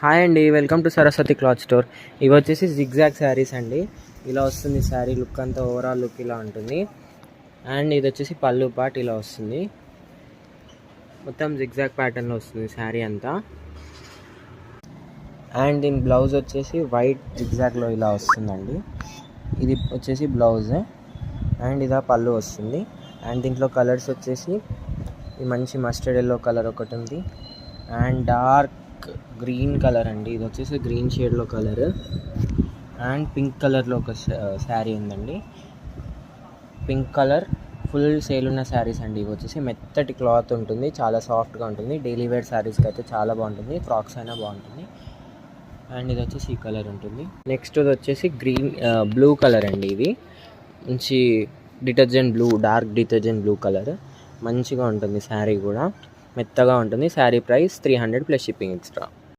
Hi అండి, welcome to Saraswati cloth store. ఇవి వచ్చేసి జిగ్జాగ్ శారీస్ అండి. ఇలా వస్తుంది శారీ లుక్ అంతా, ఓవరాల్ లుక్ ఇలా ఉంటుంది. అండ్ ఇది వచ్చేసి పళ్ళు పార్ట్ ఇలా వస్తుంది, మొత్తం జిగ్జాగ్ ప్యాటర్న్లో వస్తుంది శారీ అంతా. అండ్ దీని బ్లౌజ్ వచ్చేసి వైట్ జిగ్జాగ్లో ఇలా వస్తుందండి. ఇది వచ్చేసి బ్లౌజ్ అండ్ ఇదా పళ్ళు వస్తుంది. అండ్ దీంట్లో కలర్స్ వచ్చేసి ఈ మంచి మస్టర్డ్ ఎల్లో కలర్ ఒకటి ఉంది, అండ్ డార్క్ గ్రీన్ కలర్ అండి, ఇది వచ్చేసి గ్రీన్ షేడ్లో కలర్, అండ్ పింక్ కలర్లో ఒక శారీ ఉందండి. పింక్ కలర్ ఫుల్ సేల్ ఉన్న శారీస్ అండి. ఇవి వచ్చేసి మెత్తటి క్లాత్ ఉంటుంది, చాలా సాఫ్ట్గా ఉంటుంది. డైలీ వేర్ శారీస్కి అయితే చాలా బాగుంటుంది, ఫ్రాక్స్ అయినా బాగుంటుంది. అండ్ ఇది వచ్చేసి ఈ కలర్ ఉంటుంది. నెక్స్ట్ ఇది వచ్చేసి బ్లూ కలర్ అండి. ఇది మంచి detergent blue, dark detergent blue colour, మంచిగా ఉంటుంది శారీ కూడా, మెత్తగా ఉంటుంది. Sari price 300 plus shipping extra.